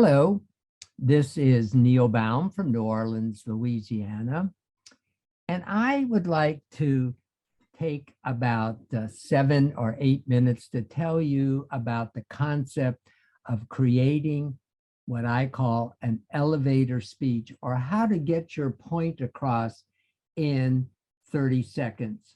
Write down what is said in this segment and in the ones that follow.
Hello, this is Neil Baum from New Orleans, Louisiana, and I would like to take about 7 or 8 minutes to tell you about the concept of creating what I call an elevator speech, or how to get your point across in 30 seconds.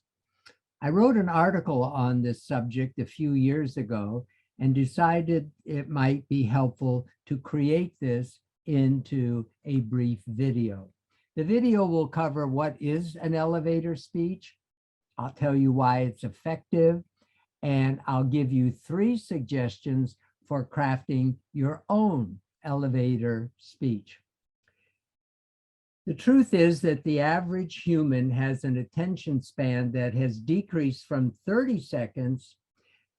I wrote an article on this subject a few years ago and decided it might be helpful to create this into a brief video. The video will cover what is an elevator speech. I'll tell you why it's effective, and I'll give you 3 suggestions for crafting your own elevator speech. The truth is that the average human has an attention span that has decreased from 30 seconds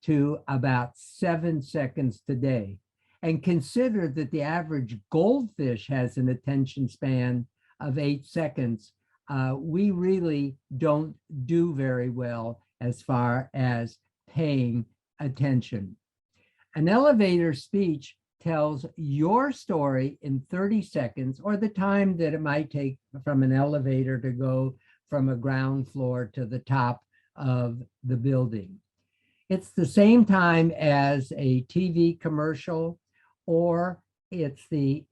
to about 7 seconds today. And consider that the average goldfish has an attention span of 8 seconds. We really don't do very well as far as paying attention. An elevator speech tells your story in 30 seconds, or the time that it might take from an elevator to go from a ground floor to the top of the building. It's the same time as a TV commercial, or it's the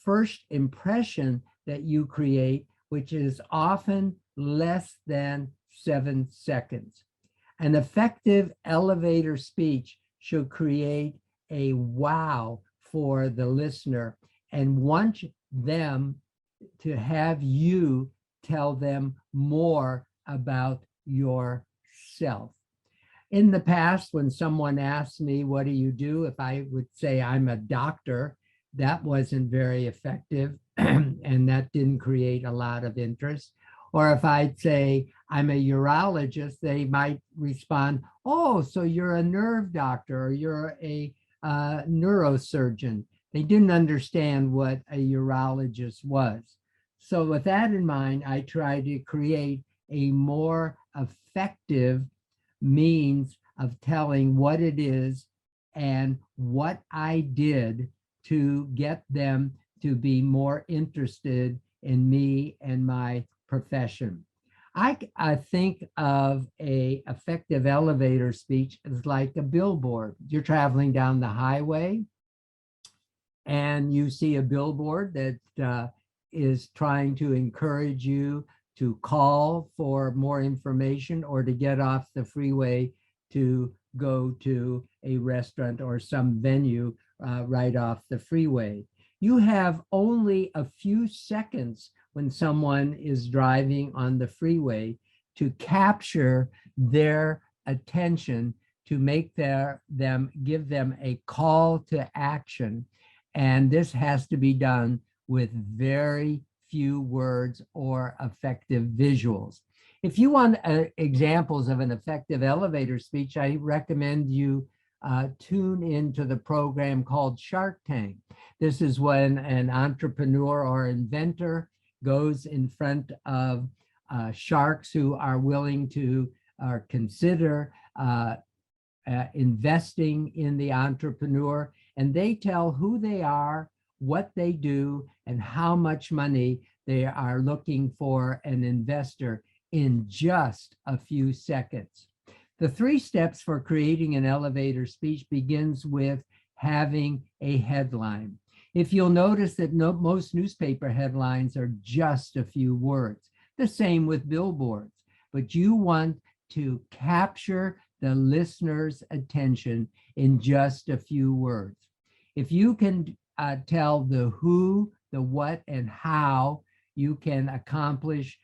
first impression that you create, which is often less than 7 seconds. An effective elevator speech should create a wow for the listener and want them to have you tell them more about yourself. In the past, when someone asked me, what do you do? If I would say I'm a doctor, that wasn't very effective and that didn't create a lot of interest. Or if I'd say I'm a urologist, they might respond, oh, so you're a nerve doctor, or you're a neurosurgeon. They didn't understand what a urologist was. So with that in mind, I try to create a more effective means of telling what it is and what I did to get them to be more interested in me and my profession. I think of an effective elevator speech as like a billboard. You're traveling down the highway and you see a billboard that is trying to encourage you to call for more information or to get off the freeway to go to a restaurant or some venue right off the freeway. You have only a few seconds when someone is driving on the freeway to capture their attention, to make give them a call to action. And this has to be done with very few words or effective visuals. If you want examples of an effective elevator speech, I recommend you tune into the program called Shark Tank. This is when an entrepreneur or inventor goes in front of sharks who are willing to or consider investing in the entrepreneur, and they tell who they are, what they do, and how much money they are looking for an investor in just a few seconds. The 3 steps for creating an elevator speech begins with having a headline. If you'll notice that most newspaper headlines are just a few words, the same with billboards, but you want to capture the listener's attention in just a few words. If you can tell the who, the what, and how you can accomplish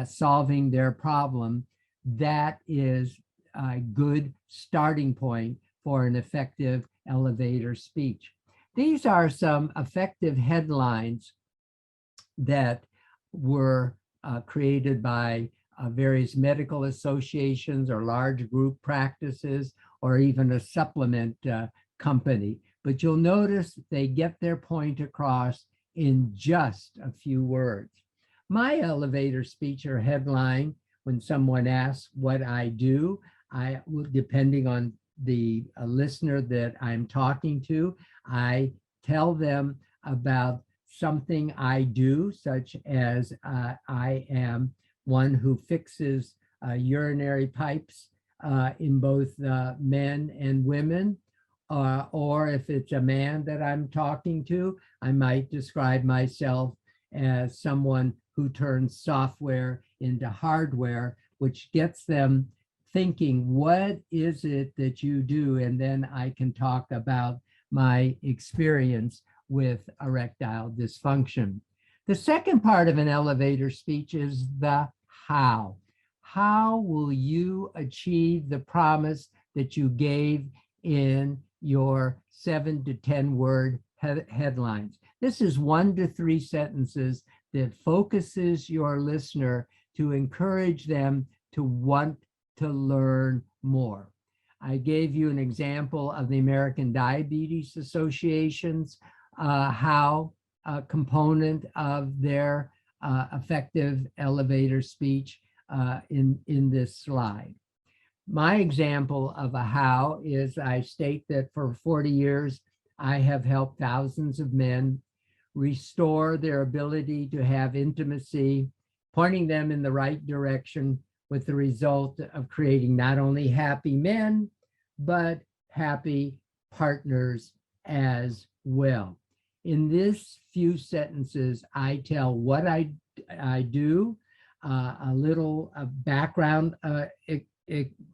solving their problem, that is a good starting point for an effective elevator speech. These are some effective headlines that were created by various medical associations or large group practices or even a supplement company. But you'll notice they get their point across in just a few words. My elevator speech or headline, when someone asks what I do, depending on the listener that I'm talking to, I tell them about something I do, such as I am one who fixes urinary pipes in both men and women. Or if it's a man that I'm talking to, I might describe myself as someone who turns software into hardware, which gets them thinking, what is it that you do? And then I can talk about my experience with erectile dysfunction. The second part of an elevator speech is the how. How will you achieve the promise that you gave in your 7 to 10 word headlines? This is 1 to 3 sentences that focuses your listener to encourage them to want to learn more. I gave you an example of the American Diabetes Association's how component of their effective elevator speech in this slide. My example of a how is I state that for 40 years, I have helped thousands of men restore their ability to have intimacy, pointing them in the right direction, with the result of creating not only happy men, but happy partners as well. In this few sentences, I tell what I do, a little background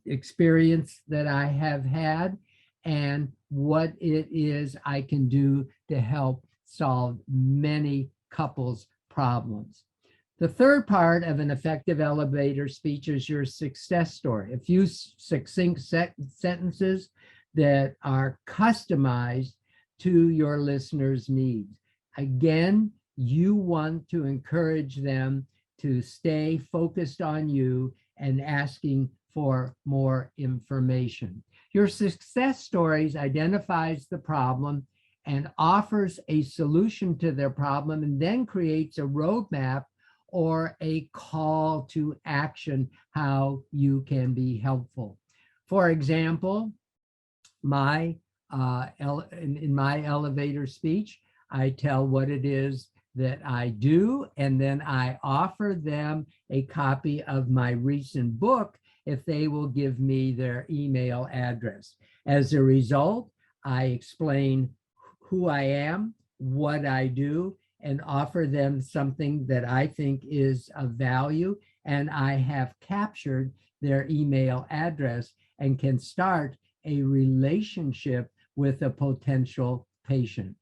experience that I have had, and what it is I can do to help solve many couples' problems. The third part of an effective elevator speech is your success story. A few succinct sentences that are customized to your listeners' needs. Again, you want to encourage them to stay focused on you and asking for more information. Your success stories identifies the problem and offers a solution to their problem, and then creates a roadmap or a call to action, how you can be helpful. For example, in my elevator speech, I tell what it is that I do, and then I offer them a copy of my recent book if they will give me their email address. As a result, I explain who I am, what I do, and offer them something that I think is of value, and I have captured their email address and can start a relationship with a potential patient.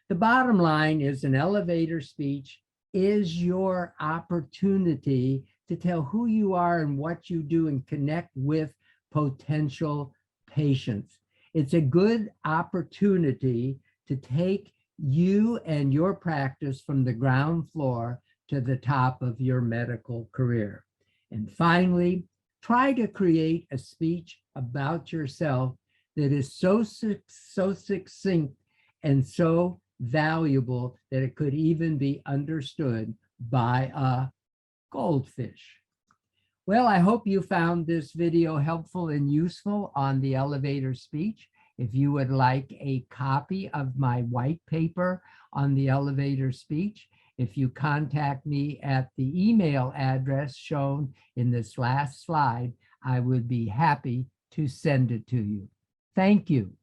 The bottom line is an elevator speech is your opportunity to tell who you are and what you do and connect with potential patients. It's a good opportunity to take you and your practice from the ground floor to the top of your medical career. And finally, try to create a speech about yourself that is so succinct and so valuable that it could even be understood by a goldfish. Well, I hope you found this video helpful and useful on the elevator speech. If you would like a copy of my white paper on the elevator speech, if you contact me at the email address shown in this last slide, I would be happy to send it to you. Thank you.